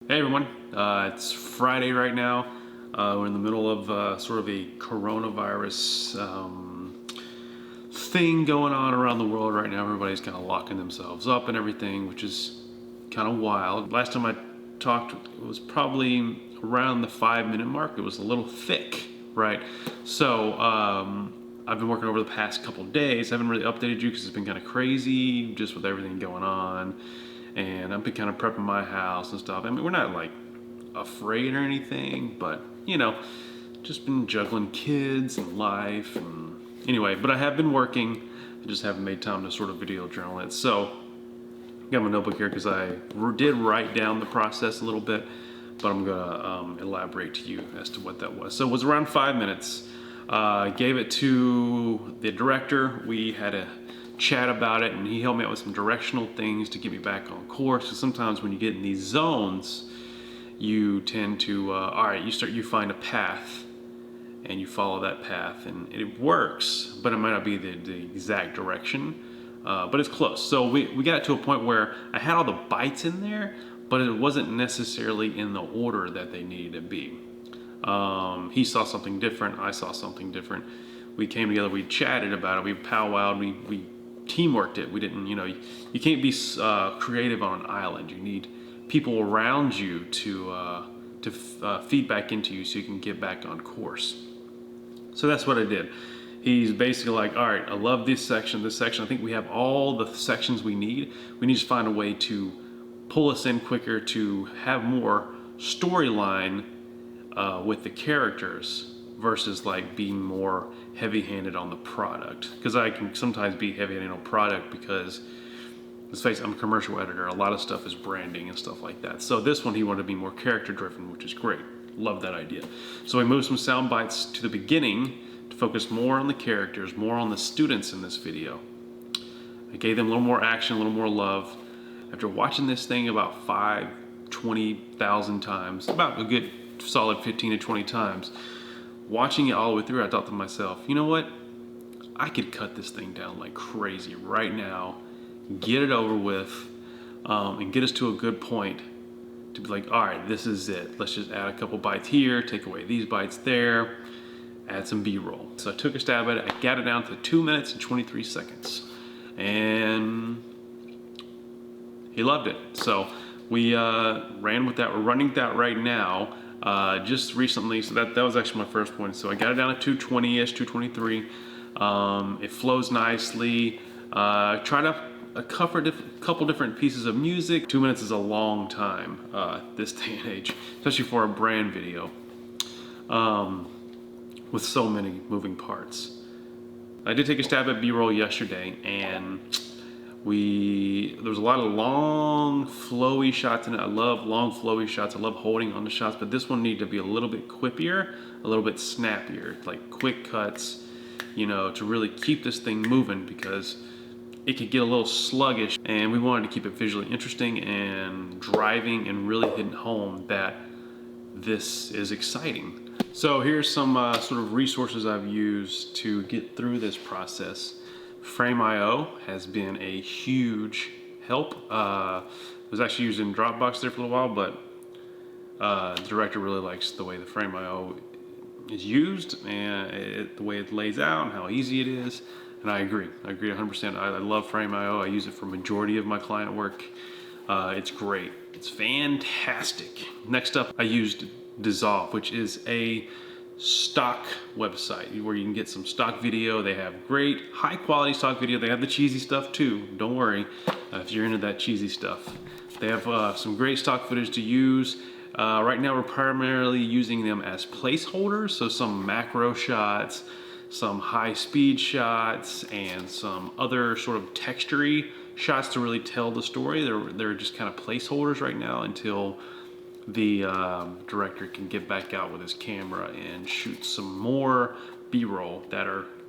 Hey everyone, it's Friday right now. We're in the middle of sort of a coronavirus thing going on around the world right now. Everybody's kind of locking themselves up and everything, which is kind of wild. Last time I talked, it was probably around the 5-minute mark. It was a little thick, right? So I've been working over the past couple days. I haven't really updated you because it's been kind of crazy just with everything going on. And I've been kind of prepping my house and stuff. I mean, we're not like afraid or anything, but you know, just been juggling kids and life. And anyway, but I have been working. I just haven't made time to sort of video journal it. So I got my notebook here because I did write down the process a little bit, but I'm gonna elaborate to you as to what that was. So it was around 5 minutes. Gave it to the director. We had a chat about it, and he helped me out with some directional things to get me back on course. So sometimes when you get in these zones, you tend to all right, you find a path and you follow that path, and it works, but it might not be the exact direction, but it's close. So we got to a point where I had all the bytes in there, but it wasn't necessarily in the order that they needed to be. He saw something different, I saw something different. We came together, we chatted about it, we powwowed, we teamworked it. We didn't, you can't be creative on an island. You need people around you to feed back into you so you can get back on course. So that's what I did. He's basically like, all right, I love this section. I think we have all the sections we need. We need to find a way to pull us in quicker, to have more storyline with the characters versus like being more heavy-handed on the product, because I can sometimes be heavy-handed on product because, let's face it, I'm a commercial editor. A lot of stuff is branding and stuff like that. So this one, he wanted to be more character-driven, which is great. Love that idea. So we moved some sound bites to the beginning to focus more on the characters, more on the students in this video. I gave them a little more action, a little more love. After watching this thing about 20,000 times, about a good solid 15 to 20 times, watching it all the way through, I thought to myself, you know what? I could cut this thing down like crazy right now, get it over with, and get us to a good point to be like, all right, this is it. Let's just add a couple bytes here, take away these bytes there, add some B-roll. So I took a stab at it. I got it down to 2 minutes and 23 seconds. And he loved it. So we ran with that. We're running that right now. Just recently, so that was actually my first one. So I got it down to 220-ish, 223. It flows nicely. Try to cover a couple different pieces of music. 2 minutes is a long time this day and age, especially for a brand video with so many moving parts. I did take a stab at B-roll yesterday, and there was a lot of long flowy shots in it. I love long flowy shots. I love holding on the shots, but this one needed to be a little bit quippier, a little bit snappier, like quick cuts, to really keep this thing moving, because it could get a little sluggish, and we wanted to keep it visually interesting and driving and really hitting home that this is exciting. So here's some sort of resources I've used to get through this process. Frame.io has been a huge help. It was actually used in Dropbox there for a little while, but the director really likes the way the Frame.io is used and the way it lays out and how easy it is. And I agree 100%. I love Frame.io. I use it for majority of my client work. It's great. It's fantastic. Next up, I used Resolve, which is a stock website where you can get some stock video. They have great high quality stock video. They have the cheesy stuff too. Don't worry if you're into that cheesy stuff. They have some great stock footage to use. Right now we're primarily using them as placeholders, so some macro shots, some high speed shots, and some other sort of textury shots to really tell the story. They're just kind of placeholders right now until the director can get back out with his camera and shoot some more B-roll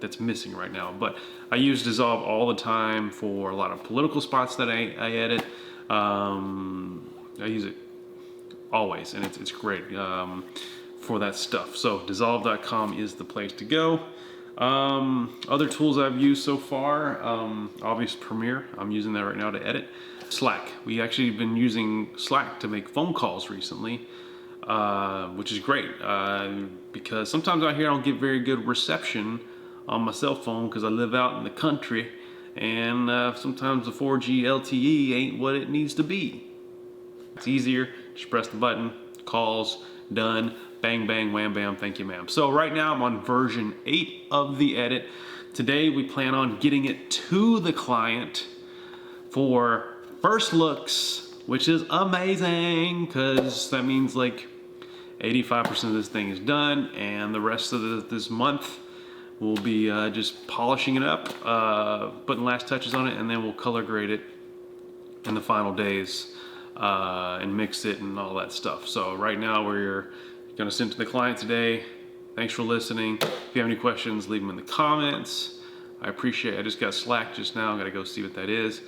that's missing right now. But I use Resolve all the time for a lot of political spots that I edit. I use it always, and it's great for that stuff. So Resolve.com is the place to go. Other tools I've used so far, obviously Premiere. I'm using that right now to edit. Slack. We actually been using Slack to make phone calls recently, which is great because sometimes out here I don't get very good reception on my cell phone because I live out in the country, and sometimes the 4G LTE ain't what it needs to be. It's easier, just press the button, calls, done, bang, bang, wham, bam, thank you, ma'am. So right now I'm on version 8 of the edit. Today we plan on getting it to the client for first looks, which is amazing because that means like 85% of this thing is done, and the rest of this month we'll be just polishing it up, putting last touches on it, and then we'll color grade it in the final days and mix it and all that stuff. So right now we're gonna send it to the client today. Thanks for listening. If you have any questions, leave them in the comments. I appreciate it. I just got Slack just now. I gotta go see what that is.